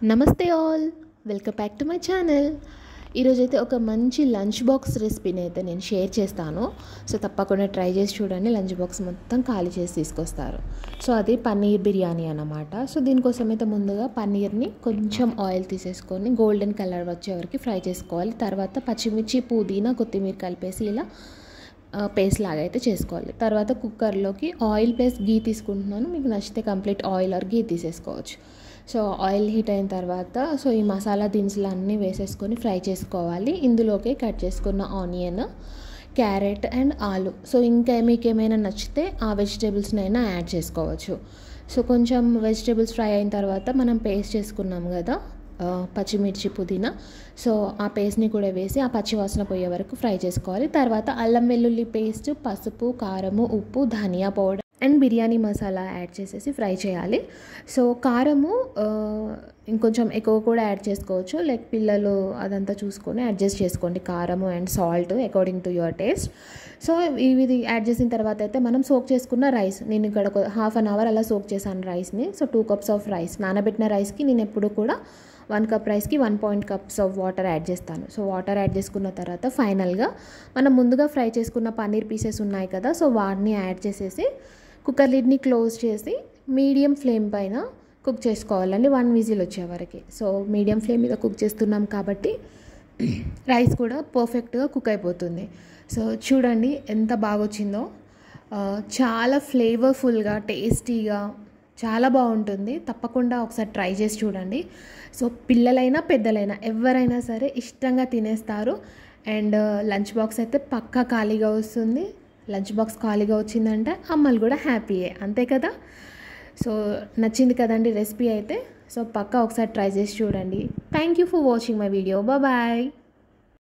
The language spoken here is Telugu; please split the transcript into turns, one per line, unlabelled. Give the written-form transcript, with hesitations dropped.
నమస్తే all, welcome back to my channel. ఈరోజైతే ఒక మంచి లంచ్ బాక్స్ రెసిపీని అయితే నేను షేర్ చేస్తాను. సో తప్పకుండా ట్రై చేసి చూడండి. లంచ్ బాక్స్ మొత్తం ఖాళీ చేసి తీసుకొస్తారు. సో అది పన్నీర్ బిర్యానీ అన్నమాట. సో దీనికోసం అయితే ముందుగా పన్నీర్ని కొంచెం ఆయిల్ తీసేసుకొని గోల్డెన్ కలర్ వచ్చే వరకు ఫ్రై చేసుకోవాలి. తర్వాత పచ్చిమిర్చి, పుదీనా, కొత్తిమీర కలిపేసి ఇలా పేస్ట్ లాగా అయితే చేసుకోవాలి. తర్వాత కుక్కర్లోకి ఆయిల్ ప్లస్ గీ తీసుకుంటున్నాను. మీకు నచ్చితే కంప్లీట్ ఆయిల్ ఆర్ గీ తీసేసుకోవచ్చు. సో ఆయిల్ హీట్ అయిన తర్వాత ఈ మసాలా దినుసులు అన్నీ వేసేసుకొని ఫ్రై చేసుకోవాలి. ఇందులోకి కట్ చేసుకున్న ఆనియన్, క్యారెట్ అండ్ ఆలు. సో ఇంకా మీకు ఏమైనా నచ్చితే ఆ వెజిటేబుల్స్నైనా యాడ్ చేసుకోవచ్చు. సో కొంచెం వెజిటేబుల్స్ ఫ్రై అయిన తర్వాత మనం పేస్ట్ చేసుకున్నాం కదా, పచ్చిమిర్చి, పుదీనా. సో ఆ పేస్ట్ని కూడా వేసి ఆ పచ్చి వాసన పోయే వరకు ఫ్రై చేసుకోవాలి. తర్వాత అల్లం వెల్లుల్లి పేస్ట్, పసుపు, కారము, ఉప్పు, ధనియా powder and biryani masala add చేసేసి ఫ్రై చేయాలి. సో కారము ఇంకొంచెం ఎక్కువ కూడా యాడ్ చేసుకోవచ్చు. లైక్ పిల్లలు అదంతా చూసుకొని అడ్జస్ట్ చేసుకోండి. కారము and salt according to your taste. So ఇది యాడ్ చేసిన తర్వాత అయితే మనం సోక్ చేసుకున్న రైస్, నేను ఇక్కడ హాఫ్ అన్ అవర్ అలా సోక్ చేశాను రైస్ని. సో 2 cups ఆఫ్ రైస్, నానబెట్టిన రైస్కి నేను ఎప్పుడు కూడా 1 cup రైస్కి 1 cups ఆఫ్ వాటర్ యాడ్ చేస్తాను. సో వాటర్ యాడ్ చేసుకున్న తర్వాత ఫైనల్గా మనం ముందుగా ఫ్రై చేసుకున్న పన్నీర్ పీసెస్ ఉన్నాయి కదా, సో వాటిని యాడ్ చేసేసి కుక్కర్ లిడ్ని క్లోజ్ చేసి మీడియం ఫ్లేమ్ పైన కుక్ చేసుకోవాలండి, 1 విజిల్ వచ్చే వరకు. సో మీడియం ఫ్లేమ్ మీద కుక్ చేస్తున్నాం కాబట్టి రైస్ కూడా పర్ఫెక్ట్గా కుక్ అయిపోతుంది. సో చూడండి ఎంత బాగా వచ్చిందో. చాలా ఫ్లేవర్ఫుల్గా, టేస్టీగా, చాలా బాగుంటుంది. తప్పకుండా ఒకసారి ట్రై చేసి చూడండి. సో పిల్లలైనా పెద్దలైనా ఎవరైనా సరే ఇష్టంగా తినేస్తారు. అండ్ లంచ్ బాక్స్ అయితే పక్కా ఖాళీగా వస్తుంది. లంచ్ బాక్స్ ఖాళీగా వచ్చిందంటే అమ్మలు కూడా హ్యాపీయే, అంతే కదా. సో నచ్చింది కదండి రెసిపీ అయితే. సో పక్కా ఒకసారి ట్రై చేసి చూడండి. Thank you for watching my video. Bye.